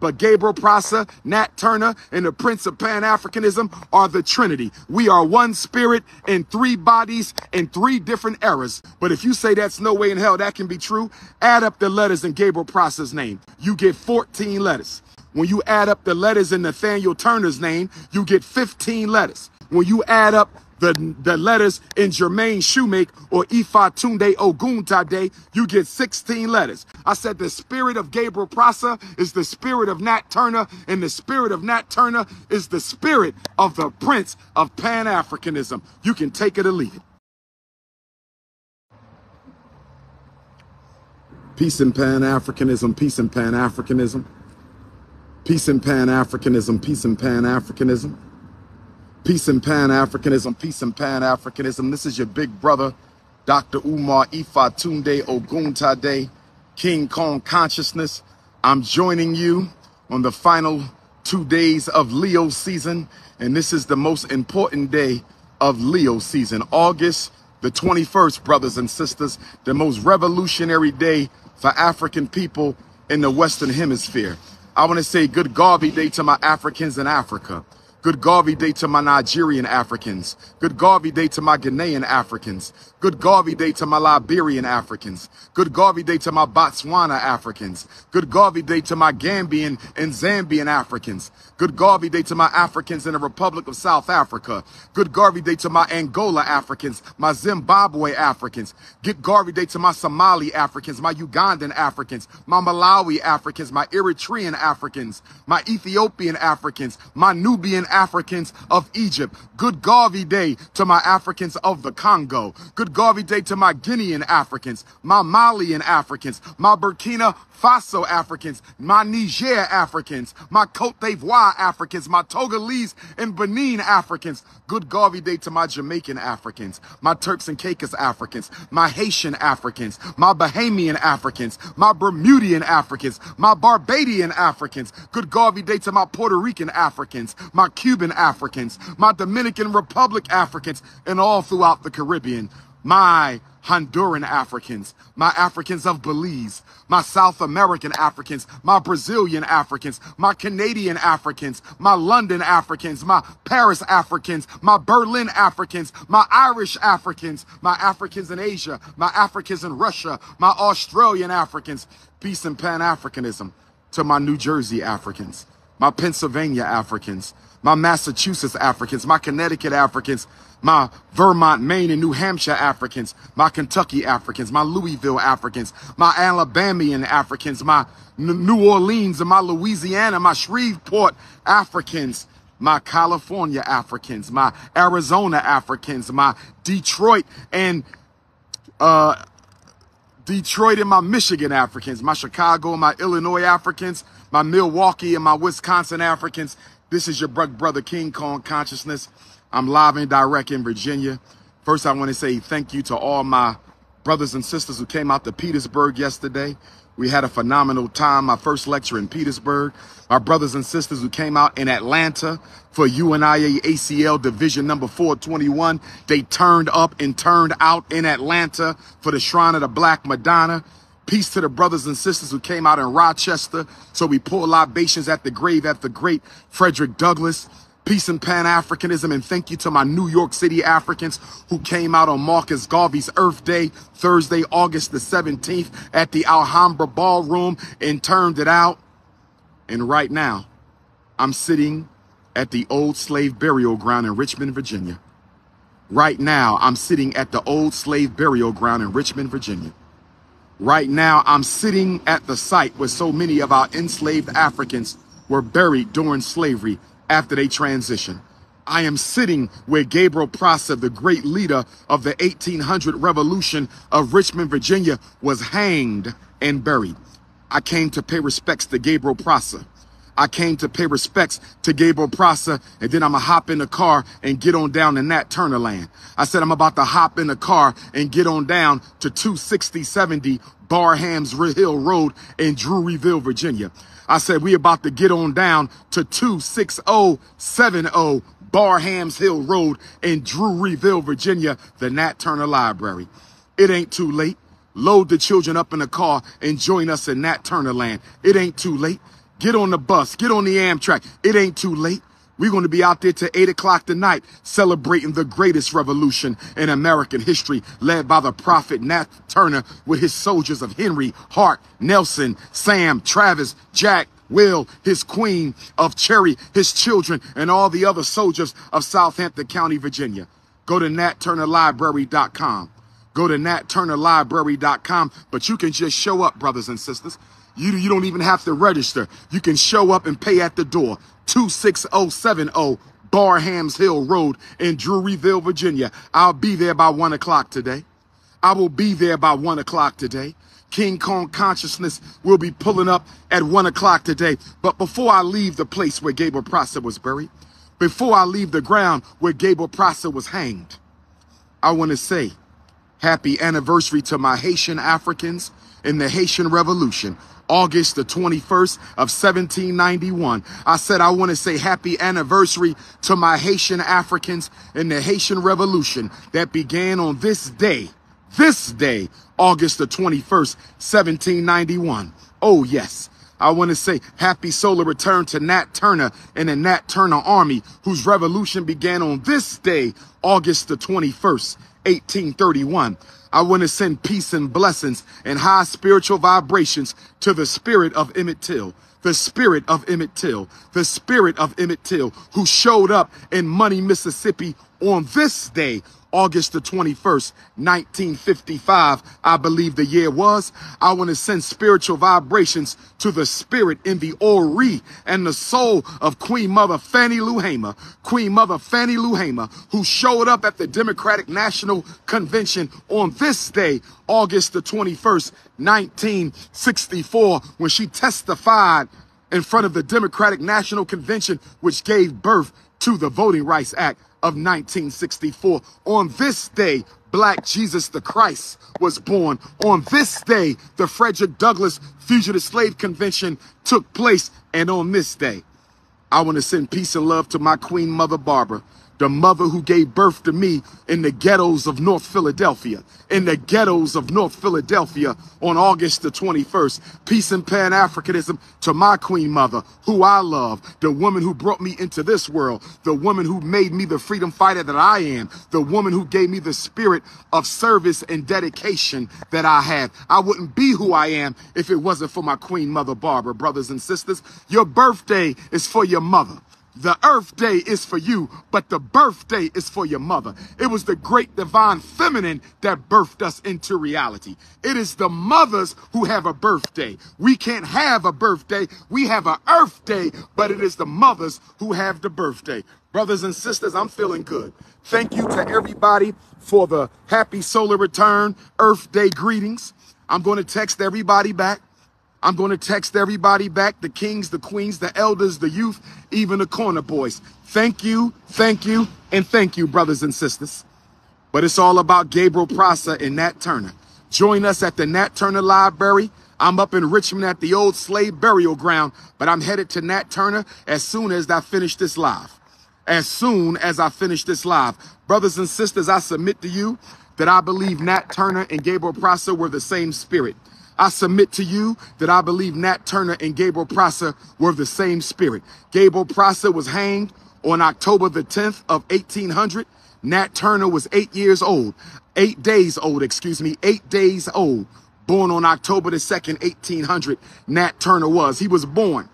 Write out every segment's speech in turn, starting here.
but Gabriel Prosser, Nat Turner, and the Prince of Pan-Africanism are the Trinity. We are one spirit in three bodies in three different eras. But if you say that's no way in hell that can be true, add up the letters in Gabriel Prosser's name. You get 14 letters. When you add up the letters in Nathaniel Turner's name, you get 15 letters. When you add up the letters in Jermaine Shoemake or Ifatunde Oguntade, you get 16 letters. I said the spirit of Gabriel Prosser is the spirit of Nat Turner, and the spirit of Nat Turner is the spirit of the Prince of Pan-Africanism. You can take it or leave it. Peace in Pan-Africanism, peace in Pan-Africanism. Peace in Pan-Africanism, peace in Pan-Africanism. Peace in Pan-Africanism, peace in Pan-Africanism. This is your big brother, Dr. Umar Ifatunde Oguntade, King Kong Consciousness. I'm joining you on the final 2 days of Leo season, and this is the most important day of Leo season, August the 21st, brothers and sisters, the most revolutionary day for African people in the Western Hemisphere. I want to say good Garvey Day to my Africans in Africa. Good Garvey Day to my Nigerian Africans. Good Garvey Day to my Ghanaian Africans. Good Garvey Day to my Liberian Africans. Good Garvey Day to my Botswana Africans. Good Garvey Day to my Gambian and Zambian Africans. Good Garvey Day to my Africans in the Republic of South Africa. Good Garvey Day to my Angola Africans, my Zimbabwe Africans. Good Garvey Day to my Somali Africans, my Ugandan Africans, my Malawi Africans, my Eritrean Africans, my Ethiopian Africans, my Nubian Africans of Egypt. Good Garvey Day to my Africans of the Congo. Good Garvey Day to my Guinean Africans, my Malian Africans, my Burkina Faso Africans, my Niger Africans, my Cote d'Ivoire Africans, my Togolese and Benin Africans. Good Garvey Day to my Jamaican Africans, my Turks and Caicos Africans, my Haitian Africans, my Bahamian Africans, my Bermudian Africans, my Barbadian Africans. Good Garvey Day to my Puerto Rican Africans, my Cuban Africans, my Dominican Republic Africans, and all throughout the Caribbean. My Honduran Africans, my Africans of Belize, my South American Africans, my Brazilian Africans, my Canadian Africans, my London Africans, my Paris Africans, my Berlin Africans, my Irish Africans, my Africans in Asia, my Africans in Russia, my Australian Africans. Peace and Pan-Africanism to my New Jersey Africans, my Pennsylvania Africans, my Massachusetts Africans, my Connecticut Africans, my Vermont, Maine, and New Hampshire Africans, my Kentucky Africans, my Louisville Africans, my Alabamian Africans, my New Orleans and my Louisiana, my Shreveport Africans, my California Africans, my Arizona Africans, my Detroit and my Michigan Africans, my Chicago and my Illinois Africans, my Milwaukee and my Wisconsin Africans. This is your brother King Kong Consciousness. I'm live and direct in Virginia. First, I want to say thank you to all my brothers and sisters who came out to Petersburg yesterday. We had a phenomenal time. My first lecture in Petersburg. My brothers and sisters who came out in Atlanta for UNIA ACL Division number 421. They turned up and turned out in Atlanta for the Shrine of the Black Madonna. Peace to the brothers and sisters who came out in Rochester. So we pour libations at the grave at the great Frederick Douglass. Peace and Pan-Africanism, and thank you to my New York City Africans who came out on Marcus Garvey's Earth Day, Thursday, August the 17th at the Alhambra Ballroom and turned it out. And right now, I'm sitting at the old slave burial ground in Richmond, Virginia. Right now, I'm sitting at the old slave burial ground in Richmond, Virginia. Right now, I'm sitting at the site where so many of our enslaved Africans were buried during slavery after they transitioned. I am sitting where Gabriel Prosser, the great leader of the 1800 revolution of Richmond, Virginia, was hanged and buried. I came to pay respects to Gabriel Prosser. I came to pay respects to Gabriel Prosser, and then I'm going to hop in the car and get on down to Nat Turner land. I said I'm about to hop in the car and get on down to 26070 Barham's Hill Road in Druryville, Virginia. I said we about to get on down to 26070 Barham's Hill Road in Druryville, Virginia, the Nat Turner Library. It ain't too late. Load the children up in the car and join us in Nat Turner land. It ain't too late. Get on the bus. Get on the Amtrak. It ain't too late. We're going to be out there till 8 o'clock tonight celebrating the greatest revolution in American history, led by the prophet Nat Turner with his soldiers of Henry, Hart, Nelson, Sam, Travis, Jack, Will, his queen of Cherry, his children, and all the other soldiers of Southampton County, Virginia. Go to natturnerlibrary.com. Go to natturnerlibrary.com, but you can just show up, brothers and sisters. You don't even have to register. You can show up and pay at the door. 26070 Barhams Hill Road in Druryville, Virginia. I'll be there by 1 o'clock today. I will be there by 1 o'clock today. King Kong Consciousness will be pulling up at 1 o'clock today. But before I leave the place where Gabriel Prosser was buried, before I leave the ground where Gabriel Prosser was hanged, I want to say happy anniversary to my Haitian Africans in the Haitian Revolution. August the 21st of 1791. I said I want to say happy anniversary to my Haitian Africans in the Haitian Revolution that began on this day, August the 21st, 1791. Oh, yes. I want to say happy solar return to Nat Turner and the Nat Turner Army, whose revolution began on this day, August the 21st, 1831. I want to send peace and blessings and high spiritual vibrations to the spirit of Emmett Till, the spirit of Emmett Till, the spirit of Emmett Till, who showed up in Money, Mississippi on this day, August the 21st, 1955, I believe the year was. I want to send spiritual vibrations to the spirit in the Ori and the soul of Queen Mother Fannie Lou Hamer, Queen Mother Fannie Lou Hamer, who showed up at the Democratic National Convention on this day, August the 21st, 1964, when she testified in front of the Democratic National Convention, which gave birth to the Voting Rights Act of 1964. On this day, Black Jesus the Christ was born. On this day, the Frederick Douglass Fugitive Slave Convention took place. And on this day, I want to send peace and love to my Queen Mother Barbara, the mother who gave birth to me in the ghettos of North Philadelphia, in the ghettos of North Philadelphia on August the 21st. Peace and Pan-Africanism to my Queen Mother, who I love, the woman who brought me into this world, the woman who made me the freedom fighter that I am, the woman who gave me the spirit of service and dedication that I have. I wouldn't be who I am if it wasn't for my Queen Mother Barbara. Brothers and sisters, your birthday is for your mother. The Earth Day is for you, but the birthday is for your mother. It was the great divine feminine that birthed us into reality. It is the mothers who have a birthday. We can't have a birthday. We have an Earth Day, but it is the mothers who have the birthday. Brothers and sisters, I'm feeling good. Thank you to everybody for the happy solar return Earth Day greetings. I'm going to text everybody back. I'm going to text everybody back, the kings, the queens, the elders, the youth, even the corner boys. Thank you, and thank you, brothers and sisters. But it's all about Gabriel Prosser and Nat Turner. Join us at the Nat Turner Library. I'm up in Richmond at the old slave burial ground, but I'm headed to Nat Turner as soon as I finish this live. As soon as I finish this live. Brothers and sisters, I submit to you that I believe Nat Turner and Gabriel Prosser were the same spirit. I submit to you that I believe Nat Turner and Gabriel Prosser were the same spirit. Gabriel Prosser was hanged on October the 10th of 1800. Nat Turner was 8 days old, 8 days old, born on October the 2nd, 1800. Nat Turner was. He was born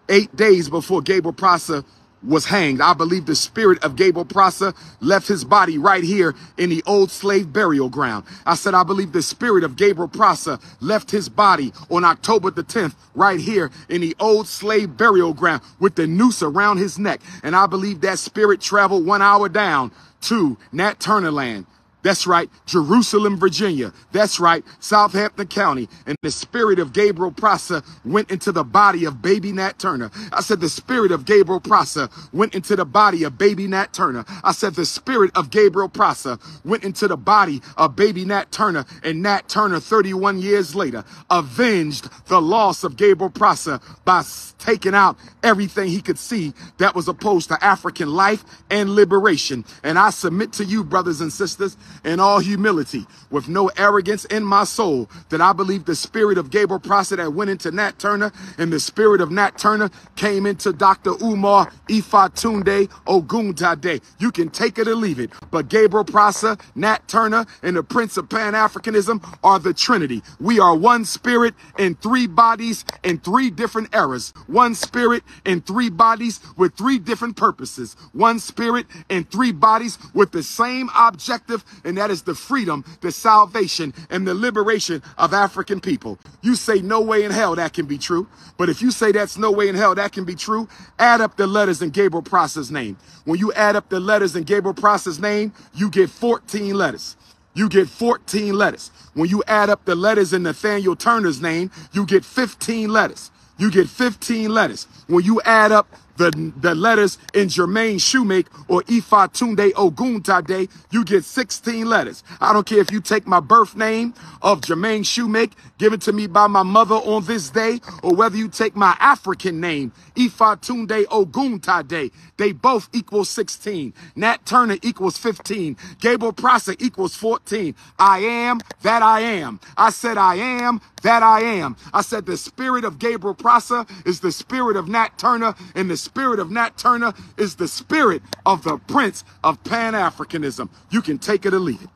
8 days before Gabriel Prosser was hanged. I believe the spirit of Gabriel Prosser left his body right here in the old slave burial ground. I said, I believe the spirit of Gabriel Prosser left his body on October the 10th right here in the old slave burial ground with the noose around his neck. And I believe that spirit traveled 1 hour down to Nat Turner land. That's right, Jerusalem, Virginia. That's right, Southampton County. And the spirit of Gabriel Prosser went into the body of baby Nat Turner. I said the spirit of Gabriel Prosser went into the body of baby Nat Turner. I said the spirit of Gabriel Prosser went into the body of baby Nat Turner. And Nat Turner, 31 years later, avenged the loss of Gabriel Prosser by taking out everything he could see that was opposed to African life and liberation. And I submit to you, brothers and sisters, in all humility, with no arrogance in my soul, that I believe the spirit of Gabriel Prosser that went into Nat Turner and the spirit of Nat Turner came into Dr. Umar Ifatunde Oguntade. You can take it or leave it, but Gabriel Prosser, Nat Turner, and the Prince of Pan-Africanism are the Trinity. We are one spirit in three bodies in three different eras. One spirit in three bodies with three different purposes. One spirit in three bodies with the same objective, and that is the freedom, the salvation, and the liberation of African people. You say no way in hell that can be true, but if you say that's no way in hell that can be true, add up the letters in Gabriel Prosser's name. When you add up the letters in Gabriel Prosser's name, you get 14 letters. You get 14 letters. When you add up the letters in Nathaniel Turner's name, you get 15 letters. You get 15 letters. When you add up the letters in Jermaine Shoemake or Ifatunde Oguntade, you get 16 letters. I don't care if you take my birth name of Jermaine Shoemake, given to me by my mother on this day, or whether you take my African name, Ifatunde Oguntade, they both equal 16. Nat Turner equals 15. Gabriel Prosser equals 14. I am that I am. I said I am that I am. I said the spirit of Gabriel Prosser is the spirit of Nat Turner, and the spirit of Nat Turner is the spirit of the Prince of Pan-Africanism. You can take it or leave it.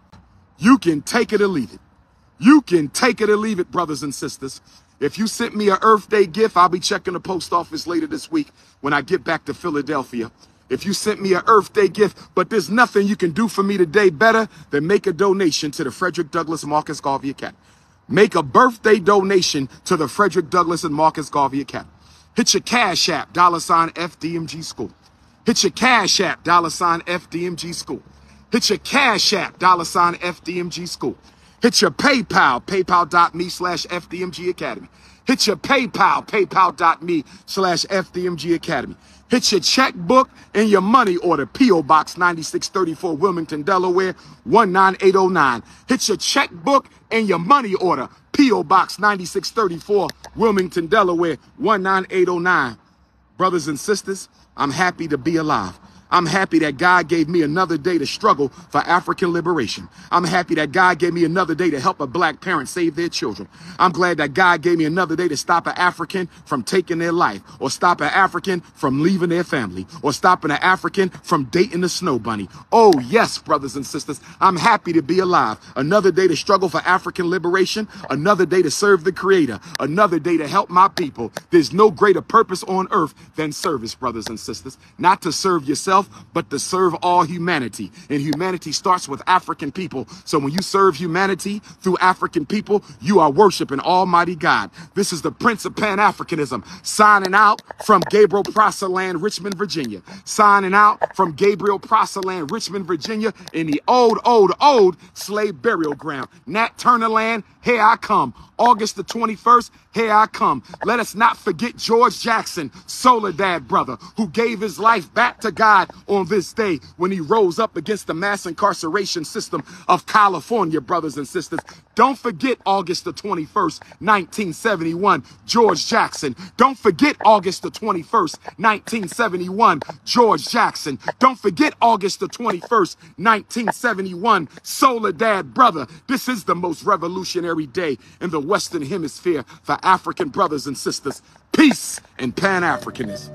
You can take it or leave it. You can take it or leave it, brothers and sisters. If you sent me an Earth Day gift, I'll be checking the post office later this week when I get back to Philadelphia. If you sent me an Earth Day gift, but there's nothing you can do for me today better than make a donation to the Frederick Douglass Marcus Garvey Academy. Make a birthday donation to the Frederick Douglass and Marcus Garvey Academy. Hit your Cash App, $FDMG School. Hit your Cash App, $FDMG School. Hit your Cash App, $FDMG School. Hit your PayPal, paypal.me/FDMG Academy. Hit your PayPal, paypal.me/FDMG Academy. Hit your checkbook and your money order, P.O. Box 9634, Wilmington, Delaware, 19809. Hit your checkbook and your money order, P.O. Box 9634, Wilmington, Delaware, 19809. Brothers and sisters, I'm happy to be alive. I'm happy that God gave me another day to struggle for African liberation. I'm happy that God gave me another day to help a black parent save their children. I'm glad that God gave me another day to stop an African from taking their life, or stop an African from leaving their family, or stopping an African from dating the snow bunny. Oh, yes, brothers and sisters, I'm happy to be alive. Another day to struggle for African liberation, another day to serve the Creator, another day to help my people. There's no greater purpose on earth than service, brothers and sisters. Not to serve yourself, but to serve all humanity. And humanity starts with African people. So when you serve humanity through African people, you are worshiping Almighty God. This is the Prince of Pan-Africanism, signing out from Gabriel Prosser Land, Richmond, Virginia. Signing out from Gabriel Prosser Land, Richmond, Virginia, in the old slave burial ground. Nat Turner Land, here I come. August the 21st, here I come. Let us not forget George Jackson, Soledad brother, who gave his life back to God on this day when he rose up against the mass incarceration system of California, brothers and sisters. Don't forget August the 21st, 1971, George Jackson. Don't forget August the 21st, 1971, George Jackson. Don't forget August the 21st, 1971, Soledad brother. This is the most revolutionary day in the Western Hemisphere for African brothers and sisters. Peace and Pan-Africanism.